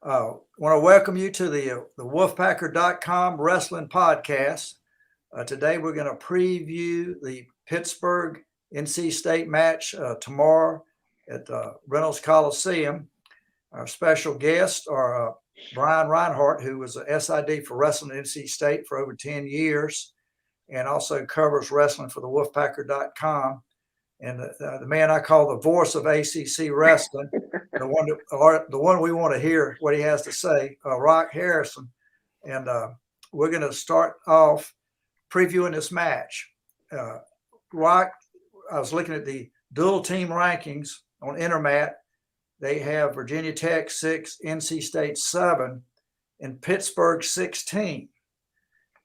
Want to welcome you to the Wolfpacker.com wrestling podcast. Today we're going to preview the Pittsburgh NC State match tomorrow at Reynolds Coliseum. Our special guests are Brian Reinhardt, who was a SID for wrestling at NC State for over 10 years and also covers wrestling for the Wolfpacker.com. And the man I call the voice of ACC wrestling, the one we want to hear what he has to say, Rock Harrison. And we're going to start off previewing this match. Rock, I was looking at the dual team rankings on Intermat. They have Virginia Tech 6, NC State 7, and Pittsburgh 16.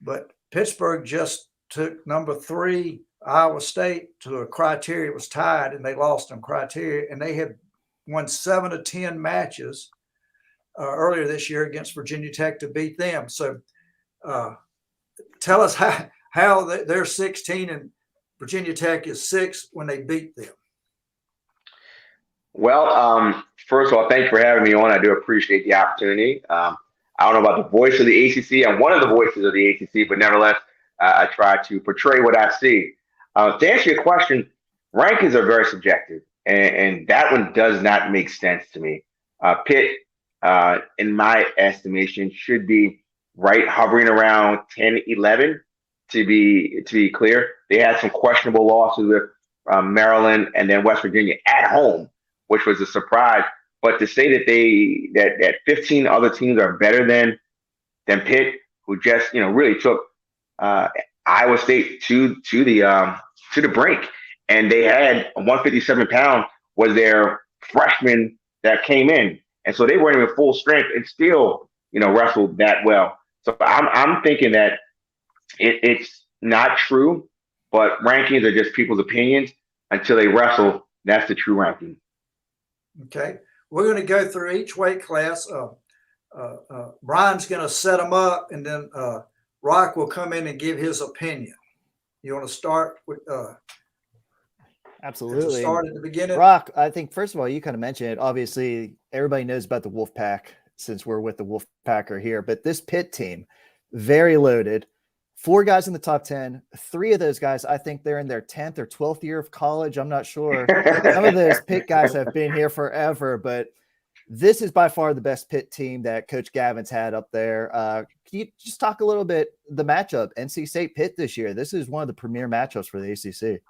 But Pittsburgh just took number 3 Iowa State to a criteria. It was tied, and they lost them criteria, and they had won 7 of 10 matches earlier this year against Virginia Tech to beat them. So tell us how they're 16 and Virginia Tech is 6 when they beat them. Well, first of all, thanks for having me on. I do appreciate the opportunity. I don't know about the voice of the ACC. I'm one of the voices of the ACC, but nevertheless, I try to portray what I see. To answer your question, rankings are very subjective, and that one does not make sense to me. Pitt, in my estimation, should be right hovering around 10, 11, to be clear. They had some questionable losses with Maryland and then West Virginia at home, which was a surprise. But to say that that 15 other teams are better than Pitt, who just really took Iowa State to the brink, and they had 157-pound was their freshman that came in, and so they weren't even full strength and still wrestled that well. So I'm thinking that it's not true, but rankings are just people's opinions until they wrestle. That's the true ranking. Okay, we're going to go through each weight class. Brian's going to set them up, and then Rock will come in and give his opinion. You want to start with absolutely start at the beginning? Rock, I think first of all, you kind of mentioned it. Obviously, everybody knows about the Wolfpack since we're with the Wolfpacker here, but this Pitt team, very loaded. 4 guys in the top 10. 3 of those guys, I think they're in their 10th or 12th year of college. I'm not sure. Some of those Pitt guys have been here forever, but this is by far the best Pitt team that Coach Gavin's had up there. Can you just talk a little bit the matchup, NC State Pitt this year? This is one of the premier matchups for the ACC.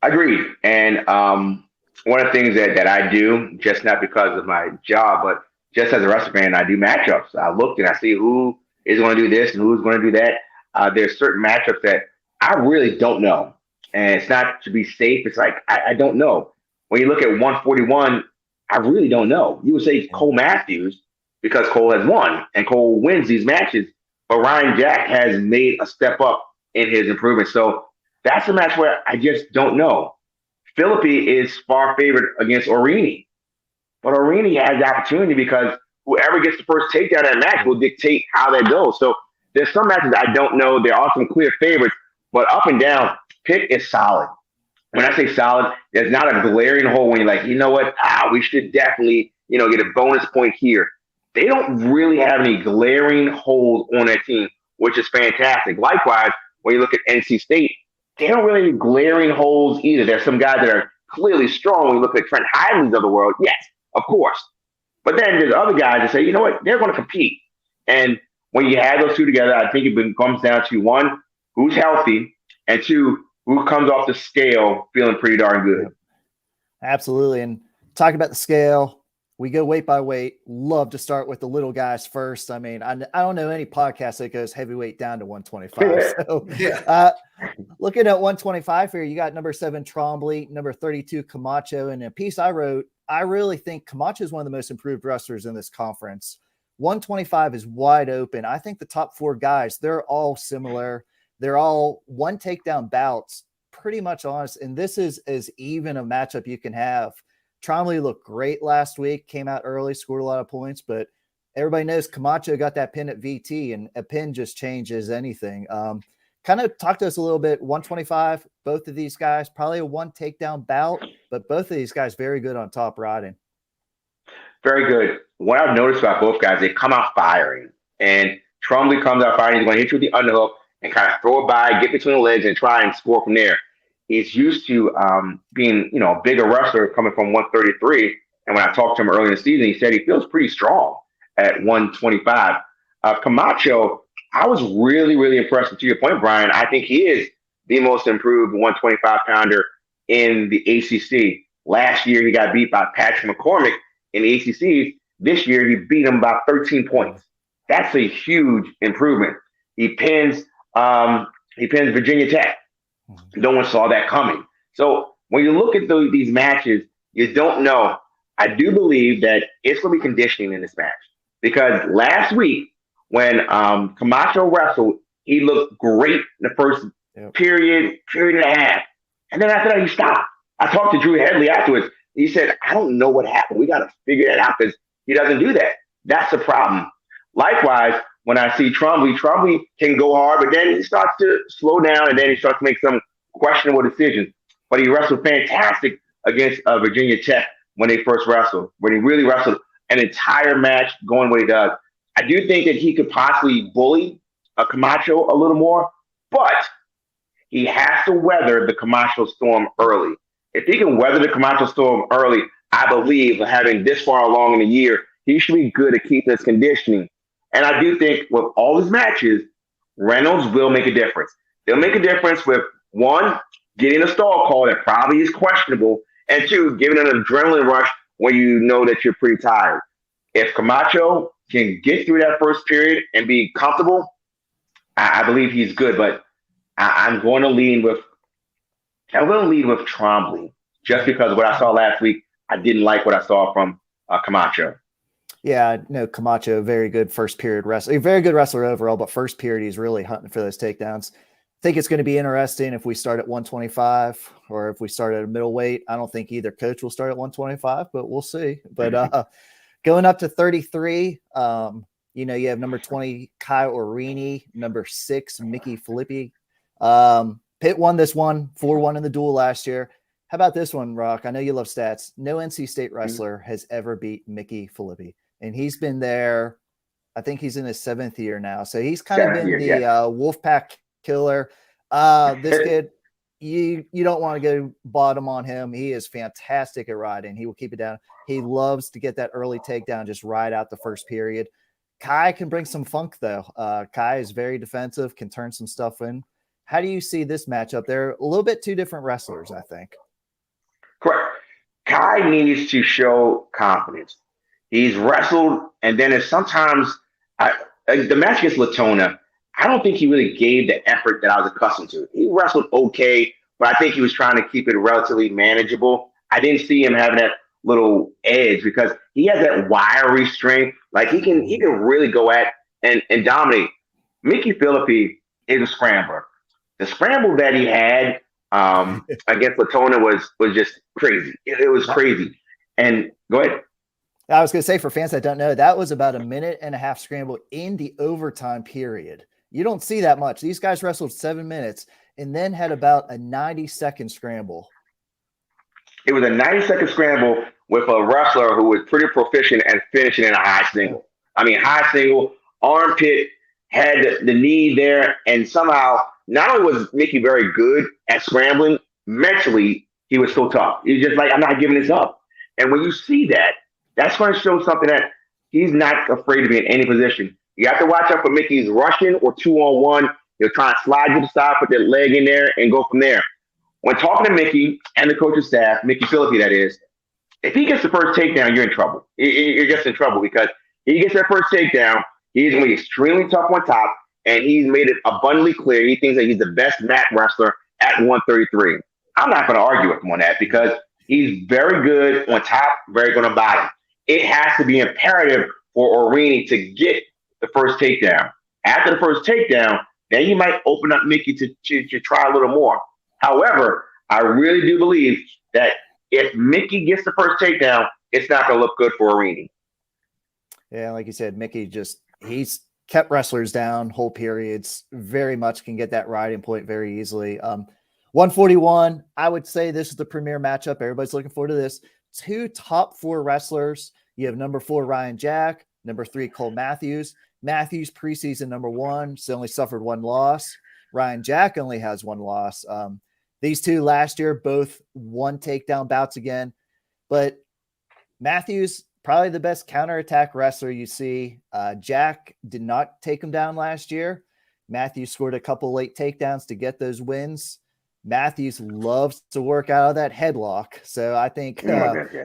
Agreed. And one of the things that I do, just not because of my job, but just as a wrestling fan, I do matchups. I look and I see who is going to do this and who's going to do that. There's certain matchups that I really don't know. And it's not to be safe. It's like, I don't know. When you look at 141, I really don't know. You would say Cole Matthews because Cole has won and Cole wins these matches, but Ryan Jack has made a step up in his improvement. So that's a match where I just don't know. Philippi is far favored against Orini, but Orini has the opportunity because whoever gets the first takedown in that match will dictate how that goes. So there's some matches I don't know. There are some clear favorites, but up and down, Pitt is solid. When I say solid, there's not a glaring hole when you're like, you know what, we should definitely, get a bonus point here. They don't really have any glaring holes on that team, which is fantastic. Likewise, when you look at NC State, they don't really have glaring holes either. There's some guys that are clearly strong. When you look at Trent Hyman's of the world, yes, of course. But then there's other guys that say, you know what, they're going to compete. And when you add those two together, I think it comes down to 1, who's healthy, and 2, who comes off the scale feeling pretty darn good. Absolutely. And talking about the scale, we go weight by weight. Love to start with the little guys first. I mean, I don't know any podcast that goes heavyweight down to 125. So looking at 125 here, you got number 7 Trombley, number 32 Camacho. And a piece I wrote, I really think Camacho is one of the most improved wrestlers in this conference. 125 is wide open. I think the top 4 guys, they're all similar. They're all one takedown bouts, pretty much honest. And this is as even a matchup you can have. Trombley looked great last week, came out early, scored a lot of points, but everybody knows Camacho got that pin at VT, and a pin just changes anything. Kind of talk to us a little bit. 125, both of these guys, probably a one takedown bout, but both of these guys very good on top riding. Very good. What I've noticed about both guys, they come out firing. And Trombley comes out firing. He's going to hit you with the underhook and kind of throw it by, get between the legs, and try and score from there. He's used to being, a bigger wrestler coming from 133. And when I talked to him early in the season, he said he feels pretty strong at 125. Camacho, I was really, really impressed with, to your point, Brian. I think he is the most improved 125-pounder in the ACC. Last year, he got beat by Patrick McCormick in the ACC. This year, he beat him by 13 points. That's a huge improvement. He pins Virginia Tech. No one saw that coming. So when you look at these matches, you don't know. I do believe that it's going to be conditioning in this match, because last week when Camacho wrestled, he looked great in the first period and a half. And then after that, he stopped. I talked to Drew Headley afterwards. He said, I don't know what happened. We got to figure that out, because he doesn't do that. That's the problem. Likewise, when I see Trombley can go hard, but then he starts to slow down, and then he starts to make some questionable decisions. But he wrestled fantastic against Virginia Tech when they first wrestled, when he really wrestled an entire match going what he does. I do think that he could possibly bully Camacho a little more, but he has to weather the Camacho storm early. If he can weather the Camacho storm early, I believe having this far along in the year, he should be good at keeping his conditioning. And I do think with all his matches, Reynolds will make a difference. They'll make a difference with, one, getting a stall call that probably is questionable, and two, giving an adrenaline rush when you know that you're pretty tired. If Camacho can get through that first period and be comfortable, I believe he's good. But I'm going to lean with Trombley, just because of what I saw last week. I didn't like what I saw from Camacho. Yeah, no, Camacho, very good first period wrestler, very good wrestler overall, but first period, he's really hunting for those takedowns. I think it's going to be interesting if we start at 125 or if we start at a middleweight. I don't think either coach will start at 125, but we'll see. But going up to 33, you have number 20, Kai Orini, number 6, Mickey Filippi. Pitt won this one, 4-1 in the duel last year. How about this one, Rock? I know you love stats. No NC State wrestler has ever beat Mickey Filippi. And he's been there, I think he's in his 7th year now. So he's kind of been the Wolfpack killer. This kid, you don't want to go bottom on him. He is fantastic at riding. He will keep it down. He loves to get that early takedown, just ride out the first period. Kai can bring some funk, though. Kai is very defensive, can turn some stuff in. How do you see this matchup? They're a little bit two different wrestlers, I think. Correct. Kai needs to show confidence. He's wrestled, and then it's sometimes the match against Latona, I don't think he really gave the effort that I was accustomed to. He wrestled okay, but I think he was trying to keep it relatively manageable. I didn't see him having that little edge because he has that wiry strength. Like he can really go at and dominate. Mickey Filippi is a scrambler. The scramble that he had against Latona was just crazy. It was crazy. And go ahead. I was going to say, for fans that don't know, that was about a 1.5-minute scramble in the overtime period. You don't see that much. These guys wrestled 7 minutes and then had about a 90-second scramble. It was a 90-second scramble with a wrestler who was pretty proficient at finishing in a high single. I mean, high single, armpit, had the knee there, and somehow not only was Mickey very good at scrambling, mentally he was so tough. He was just like, I'm not giving this up. And when you see that, that's going to show something that he's not afraid to be in any position. You have to watch out for Mickey's rushing or 2-on-1. He'll try and slide to the side, put that leg in there, and go from there. When talking to Mickey and the coaching staff, Mickey Filippi, that is, if he gets the first takedown, you're in trouble. You're just in trouble because he gets that first takedown, he's going to be extremely tough on top, and he's made it abundantly clear he thinks that he's the best mat wrestler at 133. I'm not going to argue with him on that because he's very good on top, very good on bottom. It has to be imperative for Orini to get the first takedown. After the first takedown, then you might open up Mickey to try a little more. However, I really do believe that if Mickey gets the first takedown, it's not going to look good for Orini. Yeah, like you said, Mickey he's kept wrestlers down whole periods, very much can get that riding point very easily. 141, I would say this is the premier matchup. Everybody's looking forward to this. 2 top 4 wrestlers. You have number 4, Ryan Jack, number 3, Cole Matthews. Matthews preseason number 1, so only suffered 1 loss. Ryan Jack only has 1 loss. These two last year, both 1 takedown bouts again, but Matthews, probably the best counterattack wrestler you see. Jack did not take him down last year. Matthews scored a couple late takedowns to get those wins. Matthews loves to work out of that headlock. So I think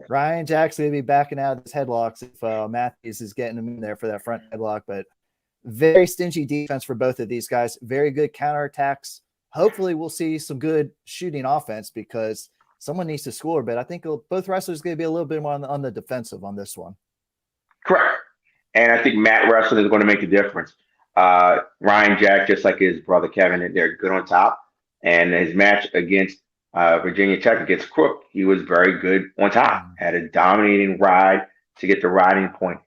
Ryan Jack's going to be backing out of his headlocks if Matthews is getting him in there for that front headlock. But very stingy defense for both of these guys. Very good counterattacks. Hopefully we'll see some good shooting offense because someone needs to score. But I think both wrestlers are going to be a little bit more on the defensive on this one. Correct. And I think Matt wrestling is going to make a difference. Ryan Jack, just like his brother Kevin, they're good on top. And his match against Virginia Tech against Crook, he was very good on top. Had a dominating ride to get the riding point.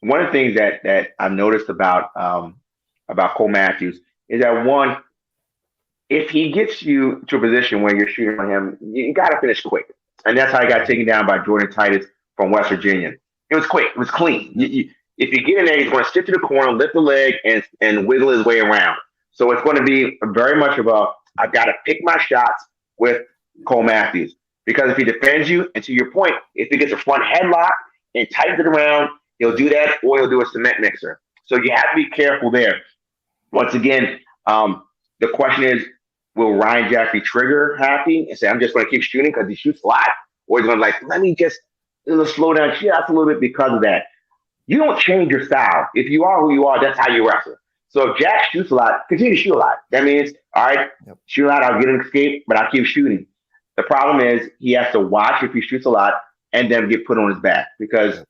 One of the things that I've noticed about Cole Matthews is that, one, if he gets you to a position where you're shooting on him, you got to finish quick. And that's how he got taken down by Jordan Titus from West Virginia. It was quick. It was clean. If you get in there, he's going to stick to the corner, lift the leg, and wiggle his way around. So it's going to be very much of a, I've got to pick my shots with Cole Matthews. Because if he defends you, and to your point, if he gets a front headlock and tightens it around, he'll do that, or he'll do a cement mixer. So you have to be careful there. Once again, the question is, will Ryan Jack be trigger happy and say, I'm just going to keep shooting because he shoots a lot? Or he's going to let me just slow down shots a little bit because of that. You don't change your style. If you are who you are, that's how you wrestle. So if Jack shoots a lot, continue to shoot a lot. That means, all right, shoot a lot, I'll get an escape, but I'll keep shooting. The problem is he has to watch if he shoots a lot and then get put on his back because,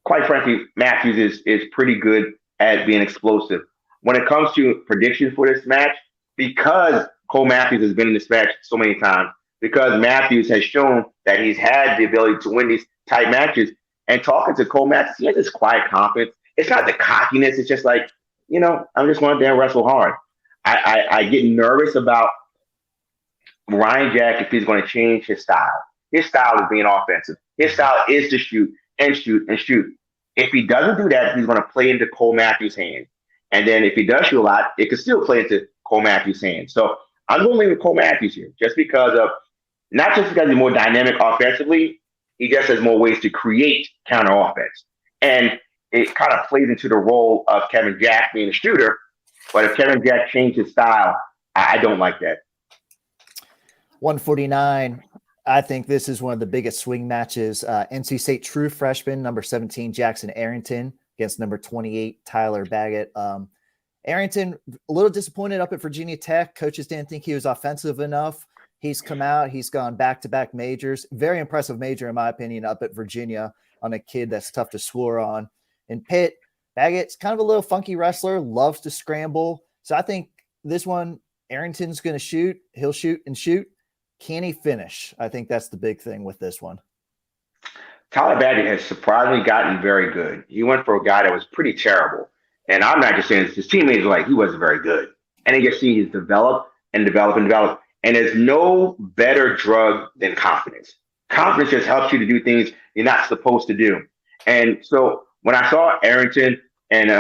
quite frankly, Matthews is pretty good at being explosive. When it comes to predictions for this match, because Cole Matthews has been in this match so many times, because Matthews has shown that he's had the ability to win these tight matches, and talking to Cole Matthews, he has this quiet confidence. It's not the cockiness. It's just like, I'm just going to damn wrestle hard. I get nervous about Ryan Jack if he's going to change his style. His style is being offensive. His style is to shoot and shoot and shoot. If he doesn't do that, he's going to play into Cole Matthews' hand. And then if he does shoot a lot, it could still play into Cole Matthews' hand. So I'm going to leave with Cole Matthews here, not just because he's more dynamic offensively, he just has more ways to create counter offense. And it kind of plays into the role of Kevin Jack being a shooter. But if Kevin Jack changed his style, I don't like that. 149. I think this is one of the biggest swing matches. NC State true freshman, number 17, Jackson Arrington against number 28, Tyler Baggett. Arrington, a little disappointed up at Virginia Tech. Coaches didn't think he was offensive enough. He's come out. He's gone back-to-back majors. Very impressive major, in my opinion, up at Virginia on a kid that's tough to score on. In Pitt, Baggett's kind of a little funky wrestler, loves to scramble. So I think this one, Arrington's going to shoot. He'll shoot and shoot. Can he finish? I think that's the big thing with this one. Tyler Baggett has surprisingly gotten very good. He went for a guy that was pretty terrible. And I'm not just saying this, his teammates were like, he wasn't very good. And you can see he's developed and developed and developed. And there's no better drug than confidence. Confidence just helps you to do things you're not supposed to do. And so when I saw Arrington, and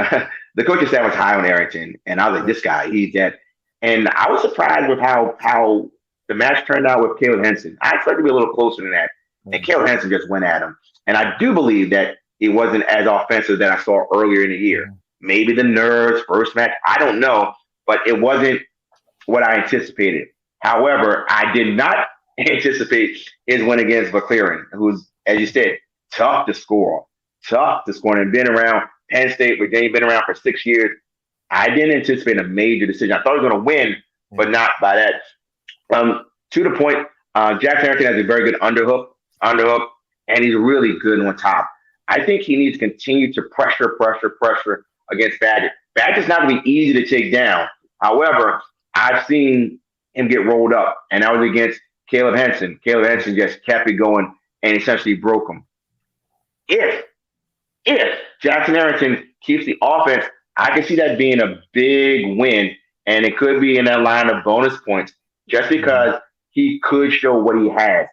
the coaching staff was high on Arrington, and I was like, this guy, he's dead. And I was surprised with how the match turned out with Caleb Henson. I expected to be a little closer than that. And Caleb Henson just went at him. And I do believe that it wasn't as offensive that I saw earlier in the year. Maybe the nerves, first match, I don't know. But it wasn't what I anticipated. However, I did not anticipate his win against McLaren, who's, as you said, tough to score. And been around Penn State, Virginia, been around for 6 years. I didn't anticipate a major decision. I thought he was going to win, but not by that. To the point, Jackson Arrington has a very good underhook, and he's really good on top. I think he needs to continue to pressure against Baggett. Baggett's not going to be easy to take down. However, I've seen him get rolled up, and that was against Caleb Henson. Caleb Henson just kept it going and essentially broke him. If Jackson Arrington keeps the offense, I can see that being a big win, and it could be in that line of bonus points just because he could show what he has.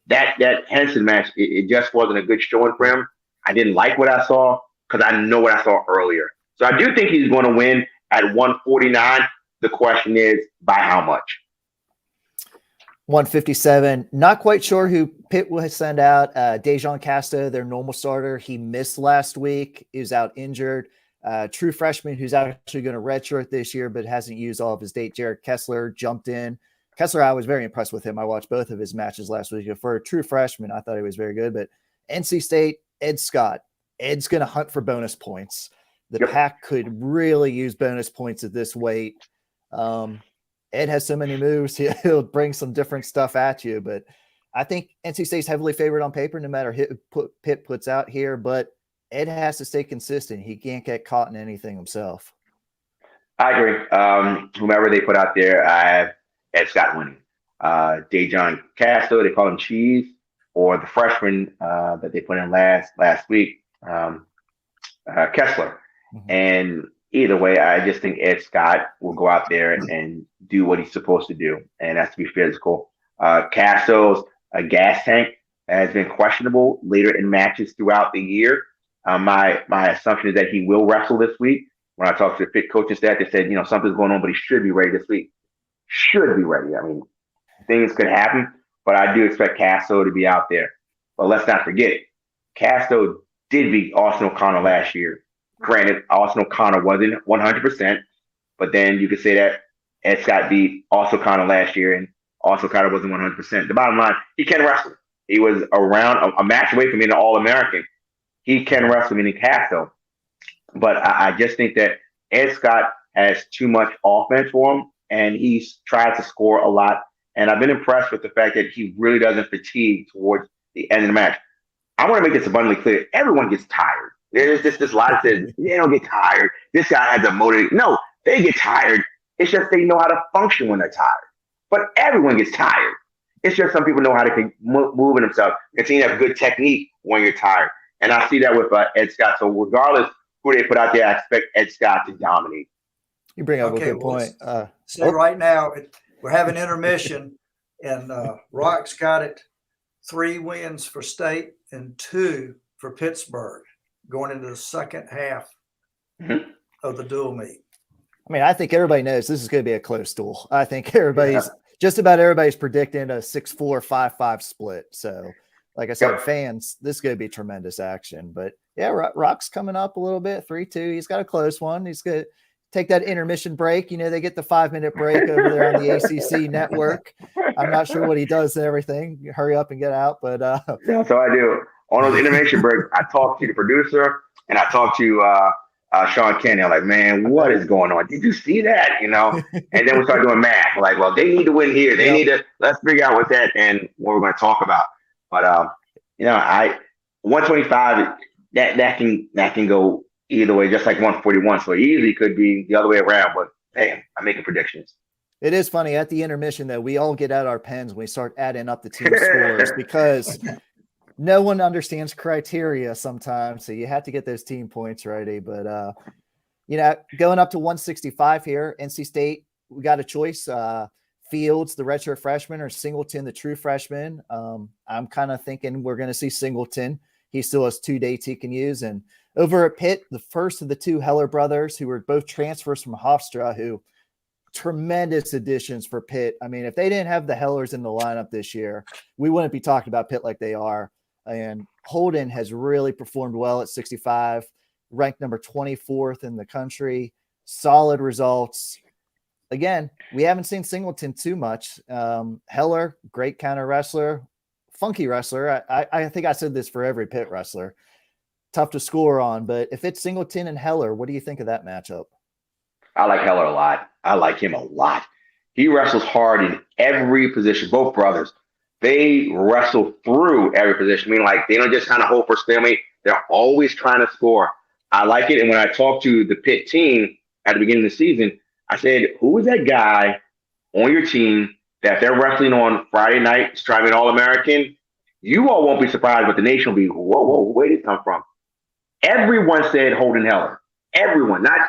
that Henson match, it just wasn't a good showing for him. I didn't like what I saw because I know what I saw earlier. So I do think he's going to win at 149. The question is, by how much? 157. Not quite sure who Pitt will send out. Dejon Casta, their normal starter, he missed last week. He was out injured. True freshman who's actually going to redshirt this year but hasn't used all of his date. Jared Kessler jumped in. Kessler, I was very impressed with him. I watched both of his matches last week. For a true freshman, I thought he was very good. But NC State, Ed Scott. Ed's going to hunt for bonus points. The Pack could really use bonus points at this weight. Ed has so many moves. He'll bring some different stuff at you. But I think NC State's heavily favored on paper, no matter who Pitt puts out here. But Ed has to stay consistent. He can't get caught in anything himself. I agree. Whomever they put out there, I have Ed Scott winning. Dejon Castro, they call him Cheese, or the freshman that they put in last week, Kessler. Mm-hmm. And either way, I just think Ed Scott will go out there and do what he's supposed to do, and that's to be physical. Castro's a gas tank has been questionable later in matches throughout the year. My assumption is that he will wrestle this week. When I talked to the Pitt coaching staff, they said, something's going on, but he should be ready this week. Should be ready. I mean, things could happen, but I do expect Castro to be out there. But let's not forget, Castro did beat Austin O'Connor last year. Granted, Austin O'Connor wasn't 100%, but then you could say that Ed Scott beat Austin O'Connor last year, and Austin O'Connor wasn't 100%. The bottom line, he can wrestle. He was around a match away from being an All-American. He can wrestle, meaning Castro. But I just think that Ed Scott has too much offense for him, and he's tried to score a lot. And I've been impressed with the fact that he really doesn't fatigue towards the end of the match. I want to make this abundantly clear. Everyone gets tired. There's just this lot that says, they don't get tired. This guy has a motive. No, they get tired. It's just they know how to function when they're tired. But everyone gets tired. It's just some people know how to move in themselves. Continue to have good technique when you're tired. And I see that with Ed Scott. So regardless who they put out there, I expect Ed Scott to dominate. You bring up a good point. So right now, we're having intermission, and Rock's got it 3 wins for State and 2 for Pittsburgh going into the second half of the dual meet. I mean, I think everybody knows this is going to be a close duel. I think just about everybody's predicting a 6-4, 5-5 split. So, like I said, fans, this is going to be tremendous action. But yeah, Rock's coming up a little bit, 3-2. He's got a close one. He's going to take that intermission break. They get the 5-minute break over there on the ACC Network. I'm not sure what he does and everything. Hurry up and get out. But that's what I do. On those intermission breaks, I talk to the producer and I talk to Sean Kenny. I'm like, man, what is going on? Did you see that? And then we start doing math. We're like, well, they need to win here. They need to, let's figure out what that and what we're going to talk about. But, 125, that can go either way, just like 141. So it easily could be the other way around. But, hey, I'm making predictions. It is funny at the intermission that we all get out our pens when we start adding up the team scores because no one understands criteria sometimes. So you have to get those team points ready. But, going up to 165 here, NC State, we got a choice. Fields, the redshirt freshman, or Singleton, the true freshman. I'm kind of thinking we're going to see Singleton. He still has 2 dates he can use. And over at Pitt, the first of the 2 Heller brothers, who were both transfers from Hofstra, who tremendous additions for Pitt. I mean, if they didn't have the Hellers in the lineup this year, we wouldn't be talking about Pitt like they are. And Holden has really performed well at 65, ranked number 24th in the country. Solid results. Again, we haven't seen Singleton too much. Heller, great counter wrestler, funky wrestler. I think I said this for every Pitt wrestler. Tough to score on, but if it's Singleton and Heller, what do you think of that matchup? I like Heller a lot. I like him a lot. He wrestles hard in every position. Both brothers, they wrestle through every position. I mean, like, they don't just kind of hope for stalemate. They're always trying to score. I like it. And when I talked to the Pitt team at the beginning of the season, I said, who is that guy on your team that if they're wrestling on Friday night, striving All-American, you all won't be surprised, but the nation will be, whoa, where did it come from? Everyone said Holden Heller. Everyone, not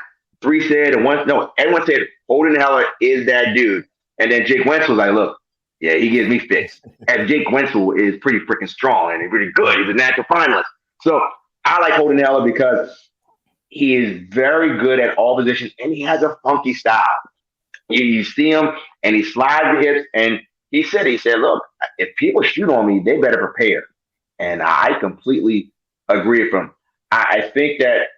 3 said and 1. No, everyone said Holden Heller is that dude. And then Jake Wentz was like, look, Yeah, he gives me fits. And Jake Wenzel is pretty freaking strong and he's really good. He's a natural finalist. So I like Holden Heller because he is very good at all positions and he has a funky style. You see him and he slides the hips and he said, look, if people shoot on me, they better prepare. And I completely agree with him. I think that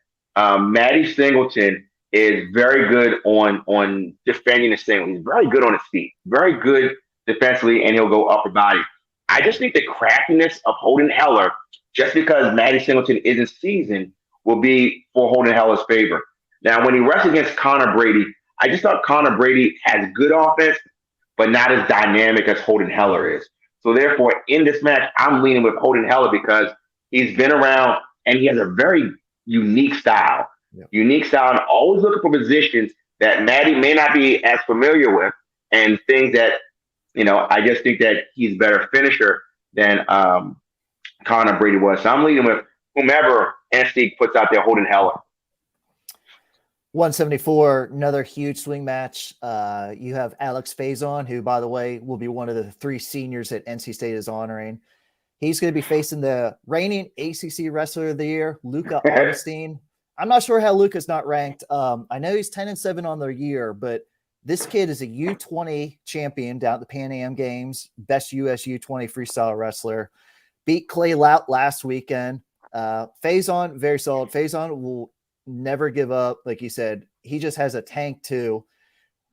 Matty Singleton is very good on defending the single. He's very good on his feet, very good defensively, and he'll go upper body. I just think the craftiness of Holden Heller, just because Matty Singleton isn't seasoned, will be for Holden Heller's favor. Now, when he wrestled against Connor Brady, I just thought Connor Brady has good offense, but not as dynamic as Holden Heller is. So therefore, in this match, I'm leaning with Holden Heller because he's been around and he has a very unique style. Yep. Unique style, and always looking for positions that Matty may not be as familiar with, and things that, I just think that he's a better finisher than Connor Brady was. So I'm leading with whomever NC puts out there, Holden Heller. 174, another huge swing match. You have Alex Faison, who, by the way, will be one of the 3 seniors that NC State is honoring. He's going to be facing the reigning ACC Wrestler of the Year, Luca Augustine. I'm not sure how Luca's not ranked. I know he's 10-7 on the year, but this kid is a U20 champion down at the Pan Am Games, best US U20 freestyle wrestler. Beat Clay Lout last weekend. Faison, very solid. Faison will never give up. Like you said, he just has a tank too.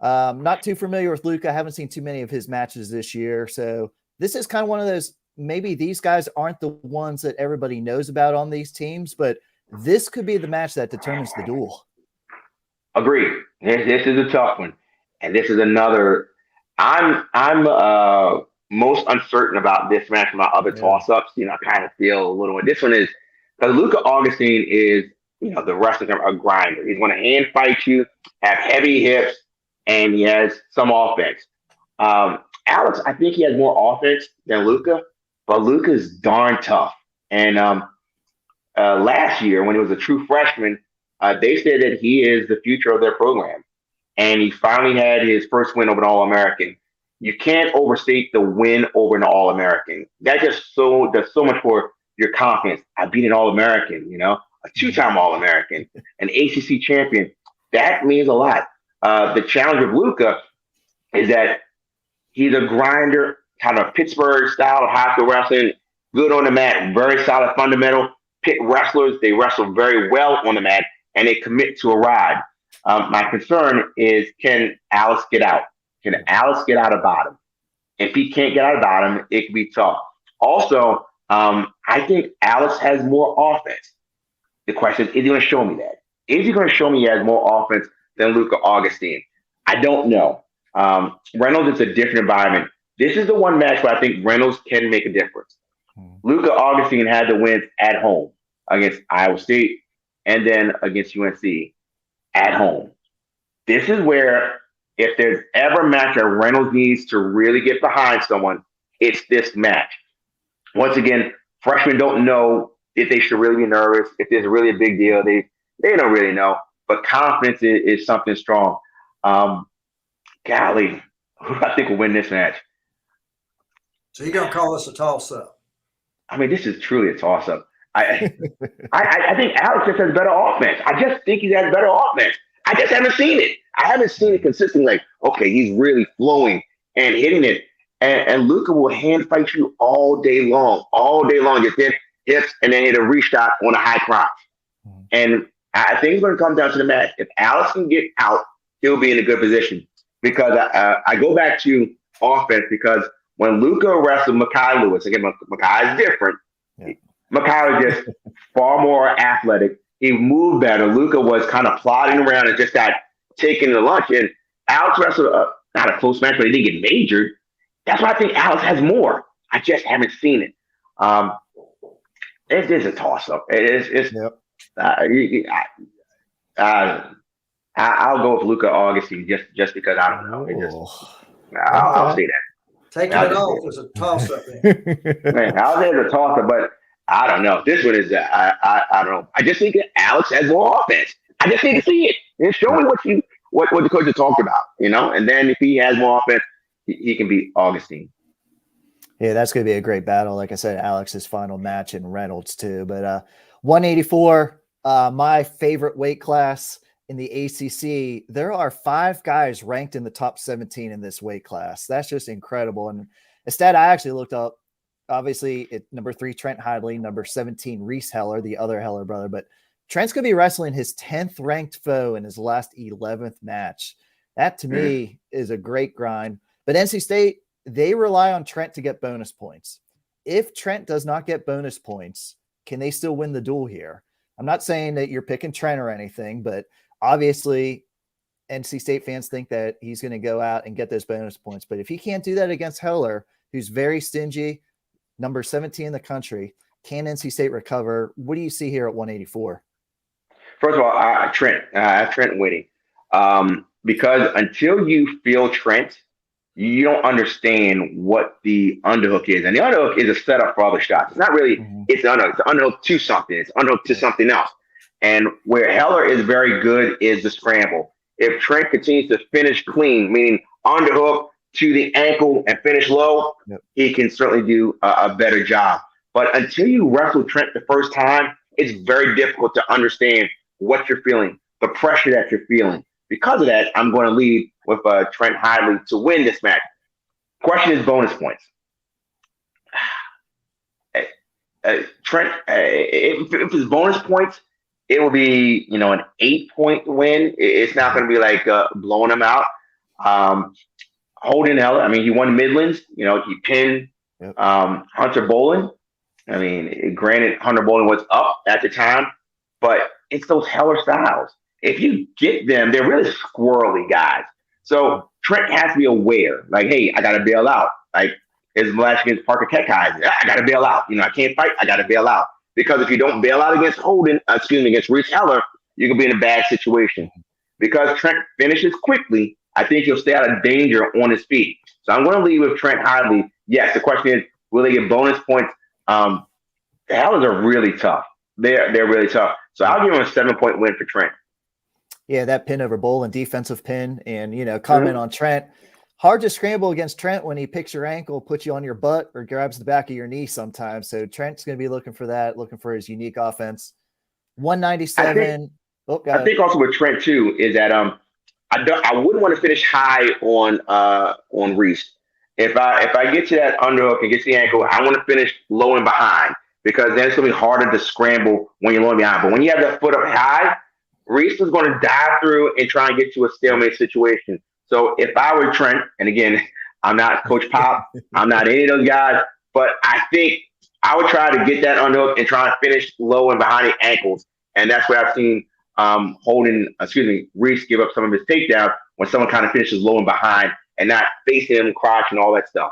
Not too familiar with Luca. I haven't seen too many of his matches this year. So this is kind of one of those, maybe these guys aren't the ones that everybody knows about on these teams, but this could be the match that determines the duel. Agreed. This is a tough one. And this is another, I'm most uncertain about this match from my other toss-ups. I kind of feel a little, this one is, because Luca Augustine is, the wrestler, a grinder. He's going to hand fight you, have heavy hips, and he has some offense. Alex, I think he has more offense than Luca, but Luca's darn tough. And last year, when he was a true freshman, they said that he is the future of their program. And he finally had his first win over an All-American. You can't overstate the win over an All-American. That just does so much for your confidence. I beat an All-American, a 2-time All-American, an ACC champion. That means a lot. The challenge of Luca is that he's a grinder, kind of Pittsburgh style of high school wrestling, good on the mat, very solid fundamental. Pitt wrestlers, they wrestle very well on the mat, and they commit to a ride. My concern is, can Alex get out? Can Alex get out of bottom? If he can't get out of bottom, it can be tough. Also, I think Alex has more offense. The question is he going to show me that? Is he going to show me he has more offense than Luca Augustine? I don't know. Reynolds is a different environment. This is the one match where I think Reynolds can make a difference. Luca Augustine had the wins at home against Iowa State and then against UNC at home. This is where, if there's ever a match that Reynolds needs to really get behind someone, it's this match. Once again, freshmen don't know if they should really be nervous, if there's really a big deal. They don't really know, but confidence is something strong. Golly, who do I think will win this match? So you're gonna call this a toss-up? I mean, this is truly a toss-up. I think Alex just has better offense. I just think he has better offense. I just haven't seen it. I haven't seen it consistently. Like, okay, he's really flowing and hitting it. And Luca will hand fight you all day long, just hit hips and then hit a reshot on a high crotch. And I think it's going to come down to the match. If Alex can get out, he'll be in a good position. Because I go back to offense, because when Luca wrestled Mekhi Lewis, again, Mekhi is different. Yeah. Mekhi is just far more athletic. He moved better. Luca was kind of plodding around and just got taken to lunch. And Alex wrestled not a close match, but he didn't get majored. That's why I think Alex has more. I just haven't seen it. It is a toss-up. Yep. I'll go with Luca Augustine just because I don't know. I'll say that. Taking it off is a toss-up. Man, I'll say it's a toss-up, but I don't know. This one is I don't know. I just think that Alex has more offense. I just need to see it and show me what the coach is talking about, And then if he has more offense, he can beat Augustine. Yeah, that's going to be a great battle. Like I said, Alex's final match in Reynolds too. But 184, my favorite weight class in the ACC. There are 5 guys ranked in the top 17 in this weight class. That's just incredible. And a stat I actually looked up, obviously, number 3, Trent Hidley, number 17, Reese Heller, the other Heller brother. But Trent's going to be wrestling his 10th ranked foe in his last 11th match. That to me is a great grind. But NC State, they rely on Trent to get bonus points. If Trent does not get bonus points, can they still win the duel here? I'm not saying that you're picking Trent or anything, but obviously NC State fans think that he's going to go out and get those bonus points. But if he can't do that against Heller, who's very stingy, number 17 in the country, can NC State recover? What do you see here at 184? First of all, I have Trent winning. Because until you feel Trent, you don't understand what the underhook is. And the underhook is a setup for other shots. It's not really, it's an underhook. It's an underhook to something. It's underhook to something else. And where Heller is very good is the scramble. If Trent continues to finish clean, meaning underhook to the ankle and finish low, he can certainly do a better job. But until you wrestle Trent the first time, it's very difficult to understand what you're feeling, the pressure that you're feeling. Because of that, I'm going to lead with Trent Hidley to win this match. Question is bonus points. Trent, if it's bonus points, it will be, an 8-point win. It's not going to be like blowing him out. Holding Heller, he won Midlands. He pinned Hunter Bolin. Granted, Hunter Bolin was up at the time, but it's those Heller styles. If you get them, they're really squirrely guys. So Trent has to be aware, like, hey, I got to bail out. Like his match against Parker Keckheisen, I got to bail out. I can't fight. I got to bail out. Because if you don't bail out against against Reese Heller, you can be in a bad situation. Because Trent finishes quickly, I think he'll stay out of danger on his feet. So I'm going to lead with Trent Hidley. Yes, the question is, will they get bonus points? The Hellers are really tough. They're really tough. So I'll give him a 7-point win for Trent. Yeah, that pin over Bolin, defensive pin, and comment on Trent. Hard to scramble against Trent when he picks your ankle, puts you on your butt, or grabs the back of your knee sometimes. So Trent's going to be looking for that, looking for his unique offense. 197. I think also with Trent too is that I wouldn't want to finish high on Reese. If I get to that underhook and get to the ankle, I want to finish low and behind because then it's going to be harder to scramble when you're low and behind. But when you have that foot up high, Reese is going to dive through and try and get to a stalemate situation. So if I were Trent, and again, I'm not Coach Pop, I'm not any of those guys, but I think I would try to get that underhook and try and finish low and behind the ankles. And that's where I've seen Reese give up some of his takedowns when someone kind of finishes low and behind and not facing him, crotch, and all that stuff.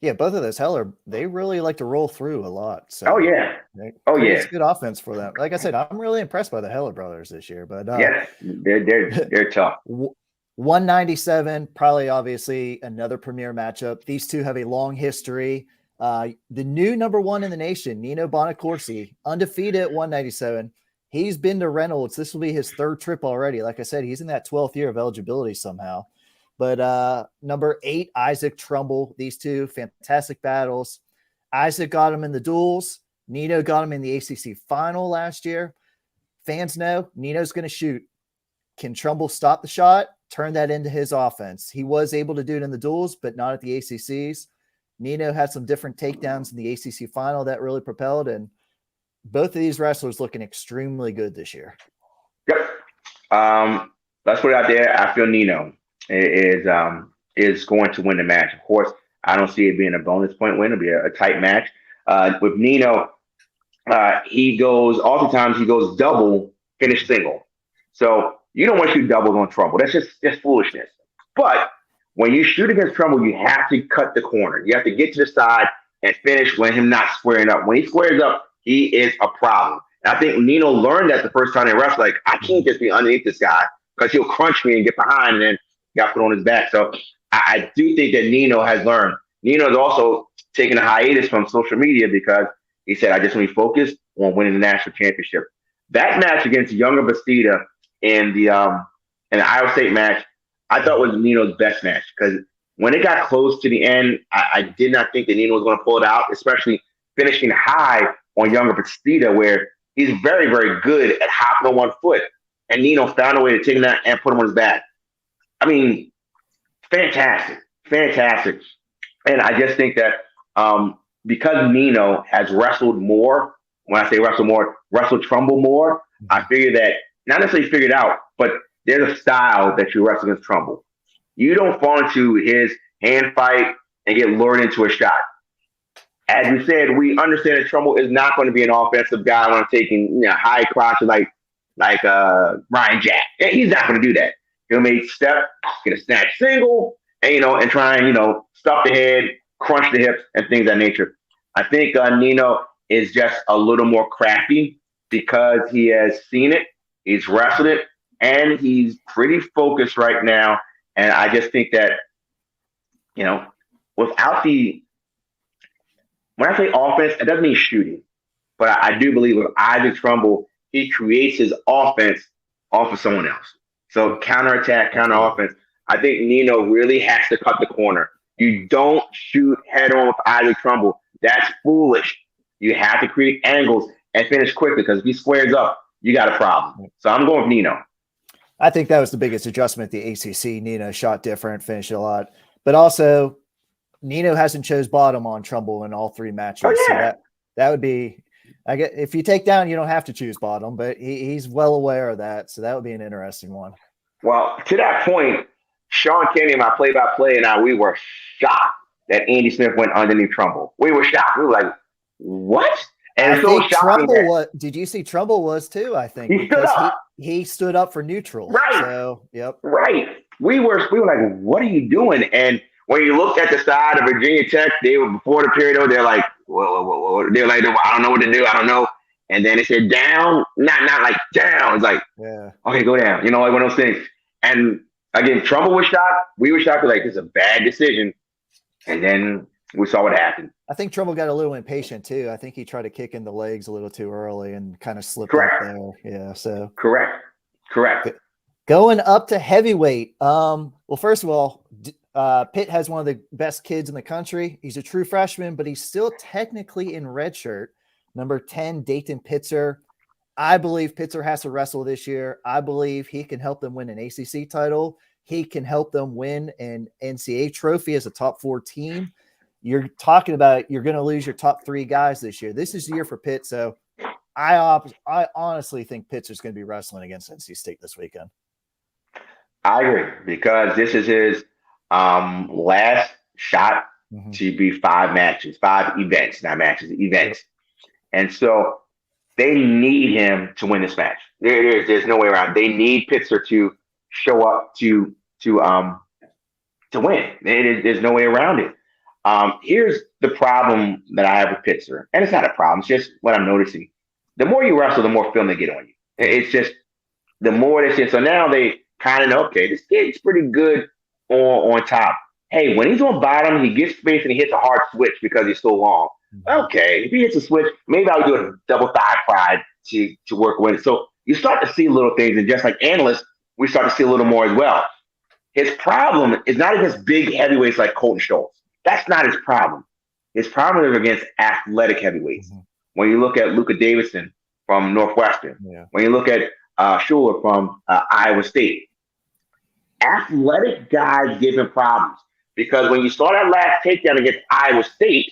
Yeah, both of those Heller, they really like to roll through a lot. So it's good offense for them. Like I said, I'm really impressed by the Heller brothers this year. But they're tough. 197, probably obviously another premier matchup. These two have a long history. The new number 1 in the nation, Nino Bonacorsi, undefeated at 197. He's been to Reynolds. This will be his 3rd trip already. Like I said, he's in that 12th year of eligibility somehow. But number 8, Isaac Trumbull. These two fantastic battles. Isaac got him in the duels. Nino got him in the ACC final last year. Fans know Nino's going to shoot. Can Trumbull stop the shot? Turn that into his offense. He was able to do it in the duels, but not at the ACCs. Nino had some different takedowns in the ACC final that really propelled, and both of these wrestlers looking extremely good this year. Yep. Let's put it out there. I feel Nino is going to win the match. Of course, I don't see it being a bonus point win. It'll be a tight match. With Nino, oftentimes he goes double, finish single. So you don't want to shoot doubles on Trumbull. That's just foolishness. But when you shoot against Trumbull, you have to cut the corner. You have to get to the side and finish when him not squaring up. When he squares up, he is a problem. And I think Nino learned that the first time they wrestled. Like, I can't just be underneath this guy because he'll crunch me and get behind and then got put on his back. So I do think that Nino has learned. Nino's also taken a hiatus from social media because he said, I just want to be focused on winning the national championship. That match against Younger Bastida in the Iowa State match, I thought was Nino's best match because when it got close to the end, I did not think that Nino was going to pull it out, especially finishing high on Younger Batista, where he's very, very good at hopping on one foot. And Nino found a way to take that and put him on his back. I mean, fantastic. And I just think that because Nino has wrestled more, when I say wrestle more, wrestled Trumbull more, I figured that, not necessarily figured out, but there's a style that you wrestle against Trumbull. You don't fall into his hand fight and get lured into a shot. As we said, we understand that Trumbull is not going to be an offensive guy when I'm taking high crotches like Ryan Jack. He's not going to do that. He'll make step, get a snatch single, and try and stuff the head, crunch the hips, and things of that nature. I think Nino is just a little more crafty because he has seen it, he's wrestled it, and he's pretty focused right now. And I just think that, without when I say offense, it doesn't mean shooting, but I do believe with Isaac Trumbull, he creates his offense off of someone else. So counterattack, counter offense. I think Nino really has to cut the corner. You don't shoot head on with Isaac Trumbull. That's foolish. You have to create angles and finish quickly, because if he squares up, you got a problem. So I'm going with Nino. I think that was the biggest adjustment. The ACC, Nino shot different, finished a lot, but also Nino hasn't chose bottom on Trumbull in all three matches. Oh, yeah. So that would be, I guess, if you take down, you don't have to choose bottom, but he's well aware of that. So that would be an interesting one. Well, to that point, Sean Kenny, my play-by-play, and we were shocked that Andy Smith went underneath Trumbull. We were shocked. We were like, what? And I think Trumbull was. Did you see Trumbull was too? I think he stood up. He stood up for neutral. Right. So, yep. Right. We were like, what are you doing? And when you looked at the side of Virginia Tech, they were before the period. They're like, whoa. They're like, I don't know what to do. I don't know. And then they said down, not like down. It's like, yeah, okay, go down. Like one of those things. And again, Trumbull was shocked. We were shocked. We're like, this is a bad decision. And then we saw what happened. I think Trumbull got a little impatient too. I think he tried to kick in the legs a little too early and kind of slipped up there. Yeah. So correct. Going up to heavyweight. Well, first of all, Pitt has one of the best kids in the country. He's a true freshman, but he's still technically in red shirt. Number 10, Dayton Pitzer. I believe Pitzer has to wrestle this year. I believe he can help them win an ACC title. He can help them win an NCAA trophy as a top 4 team. You're talking about you're going to lose your top 3 guys this year. This is the year for Pitt. So I honestly think Pitzer's going to be wrestling against NC State this weekend. I agree, because this is his last shot to be 5 matches, 5 events, not matches, events. And so they need him to win this match. There's no way around. They need Pitzer to show up to win. There's no way around it. Here's the problem that I have with Pitzer, and it's not a problem. It's just what I'm noticing. The more you wrestle, the more film they get on you. It's just the more they see. So now they kind of know, okay, this kid's pretty good on top. Hey, when he's on bottom, he gets space and he hits a hard switch because he's so long. Okay, if he hits a switch, maybe I'll do a double thigh pride to work with it. So you start to see little things, and just like analysts, we start to see a little more as well. His problem is not against big heavyweights like Colton Schultz. That's not his problem. His problem is against athletic heavyweights. When you look at Luka Davidson from Northwestern, when you look at Schuler from Iowa State, athletic guys give him problems, because when you saw that last takedown against Iowa State,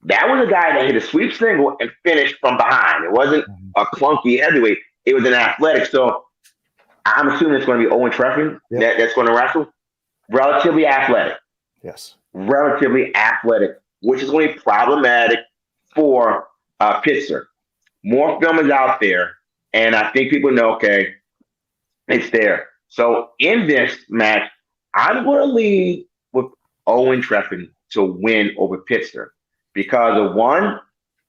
that was a guy that hit a sweep single and finished from behind. It wasn't a clunky heavyweight. It was an athletic. So I'm assuming it's going to be Owen Treffin that's going to wrestle. Relatively athletic. Yes. Relatively athletic, which is going to be problematic for Pitzer. More film is out there, and I think people know, okay, it's there. So in this match, I'm going to lead with Owen Treffin to win over Pitzer, because of one,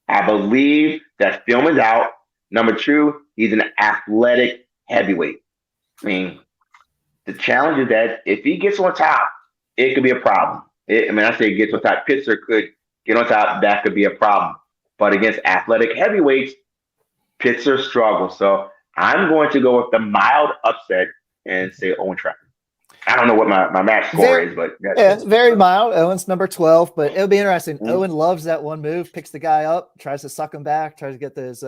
I believe that film is out. Number 2, he's an athletic heavyweight. I mean, the challenge is that if he gets on top, it could be a problem. I say gets on top. Pitzer could get on top. That could be a problem. But against athletic heavyweights, Pitzer struggles. So I'm going to go with the mild upset and say Owen Treffin. I don't know what my match score is, but it's very mild. Owen's number 12, but it'll be interesting. Mm-hmm. Owen loves that one move, picks the guy up, tries to suck him back, tries to get those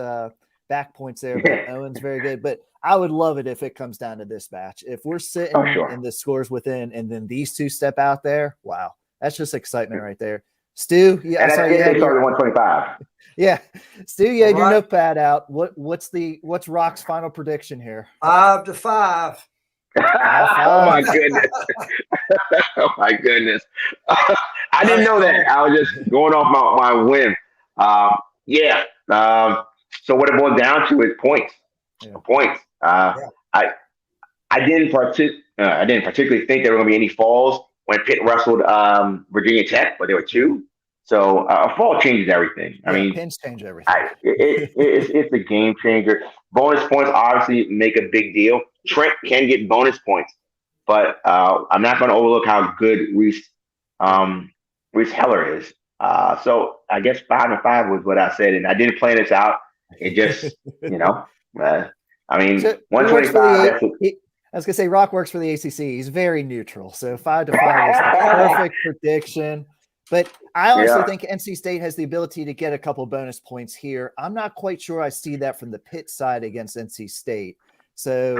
back points there. But Owen's very good. But I would love it if it comes down to this match. If we're sitting and the scores within, and then these two step out there, wow, that's just excitement right there. Stu, I saw you had your 125. Yeah, Stu, you had your notepad out. What's Rock's final prediction here? 5-5. Oh my goodness! Oh my goodness! I didn't know that. I was just going off my whim. So what it boils down to is points. Points. I didn't particularly think there were going to be any falls when Pitt wrestled Virginia Tech, but there were 2. So a fall changes everything. I mean, pins change everything. It's a game changer. Bonus points obviously make a big deal. Trent can get bonus points, but I'm not going to overlook how good Reese Heller is. So I guess 5-5 was what I said, and I didn't plan this out. It just, I mean, so 125. I was gonna say Rock works for the ACC. He's very neutral, so 5-5 is the perfect prediction. But I honestly think NC State has the ability to get a couple bonus points here. I'm not quite sure I see that from the Pitt side against NC State. So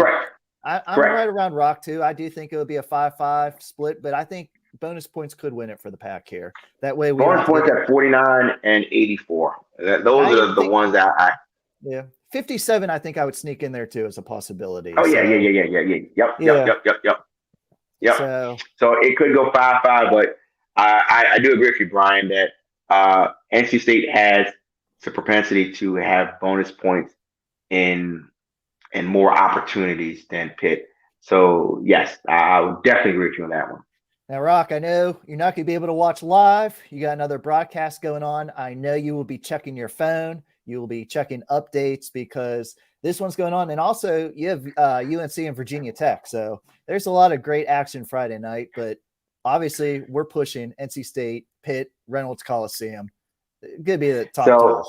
I'm right around Rock too. I do think it would be a 5-5 split, but I think bonus points could win it for the Pack here. That way we bonus points at 49 and 84. Those are the ones that I 57. I think I would sneak in there too as a possibility. Oh yeah. Yep. So it could go 5-5, but I do agree with you, Brian, that NC State has the propensity to have bonus points in more opportunities than Pitt. So yes, I would definitely agree with you on that one. Now, Rock, I know you're not going to be able to watch live. You got another broadcast going on. I know you will be checking your phone. You will be checking updates because this one's going on. And also you have UNC and Virginia Tech. So there's a lot of great action Friday night, but obviously we're pushing NC State, Pitt, Reynolds Coliseum. It could be the top 12.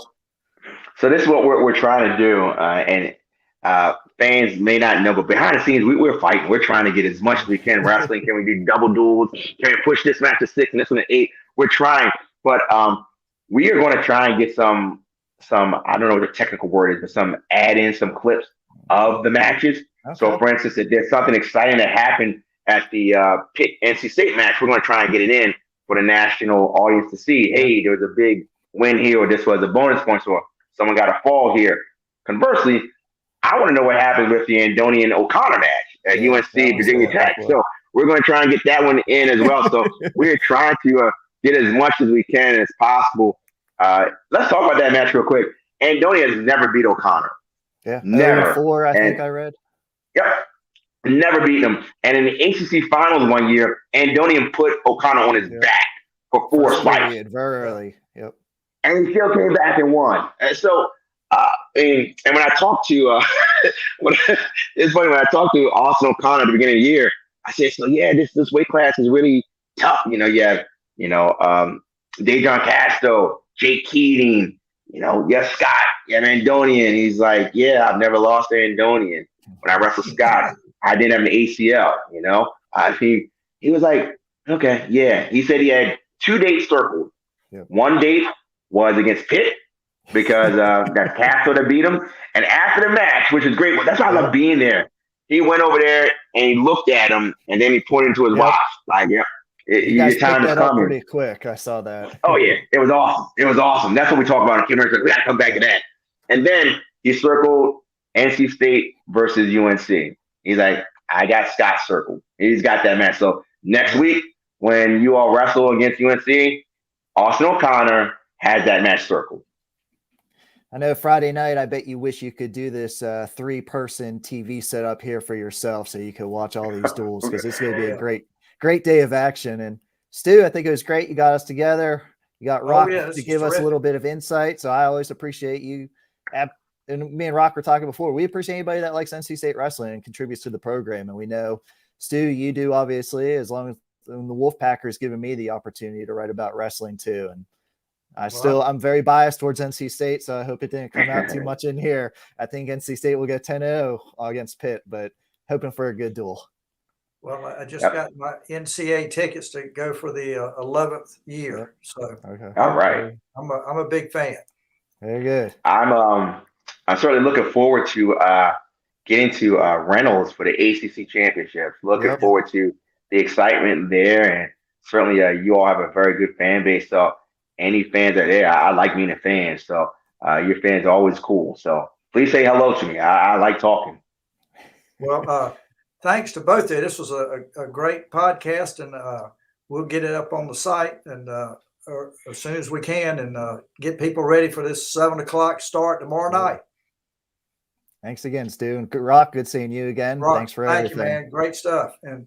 So this is what we're trying to do. And fans may not know, but behind the scenes, we're fighting. We're trying to get as much as we can. Wrestling, can we do double duels? Can we push this match to 6 and this one to 8? We're trying. But we are going to try and get some, I don't know what the technical word is, but some add in some clips of the matches. Okay. So for instance, if there's something exciting that happened at the Pitt NC State match, we're going to try and get it in for the national audience to see, hey, there was a big win here, or this was a bonus point, or someone got a fall here. Conversely, I want to know what happened with the Andonian O'Connor match at UNC Virginia Tech. So we're going to try and get that one in as well. So we're trying to get as much as we can as possible. Let's talk about that match real quick. Andonia has never beat O'Connor. Yeah, never. 4, I think I read. Yep, never beat him. And in the ACC finals one year, Andonian put O'Connor on his back for 4 spikes. Very early. Yep. And he still came back and won. And so, and when I talked to, it's funny, when I talked to Austin O'Connor at the beginning of the year, I said, so yeah, this weight class is really tough. You have, Dejon Casto, Jake Keating, Scott, Andonian. He's like, yeah, I've never lost to Andonian. When I wrestled Scott, I didn't have an ACL, he was like, okay, yeah. He said he had 2 dates circled. Yep. One date was against Pitt because that Castro that beat him. And after the match, which is great, that's why I love being there. He went over there and he looked at him and then he pointed to his watch. Like, your time is coming. Pretty quick. I saw that. Oh yeah, it was awesome. That's what we talk about in Q&A. We got to come back to that. And then he circled NC State versus UNC. He's like, I got Scott circled. He's got that match. So next week, when you all wrestle against UNC, Austin O'Connor has that match circled. I know Friday night, I bet you wish you could do this 3-person TV setup here for yourself so you could watch all these duels because it's going to be a great day of action. And Stu, I think it was great. You got us together. You got Rock to give us a little bit of insight. So I always appreciate you. And me and Rock were talking before. We appreciate anybody that likes NC State wrestling and contributes to the program. And we know, Stu, you do obviously, as long as the Wolfpacker has given me the opportunity to write about wrestling too. And I'm very biased towards NC State, so I hope it didn't come out too much in here. I think NC State will go 10-0 against Pitt, but hoping for a good duel. Well, I just Yep. got my NCAA tickets to go for the 11th year. Yep. So Okay. All right. I'm a big fan. Very good. I'm certainly looking forward to getting to Reynolds for the ACC championships. Looking Yep. forward to the excitement there, and certainly you all have a very good fan base. So any fans that are there, I like meeting fans. So your fans are always cool. So please say hello to me. I like talking. Well, thanks to both of you. This was a great podcast, and we'll get it up on the site and as soon as we can, and get people ready for this 7:00 start tomorrow night. Thanks again, Stu. And Rock, good seeing you again. Rock, Thanks for thank everything. you, man. Great stuff. And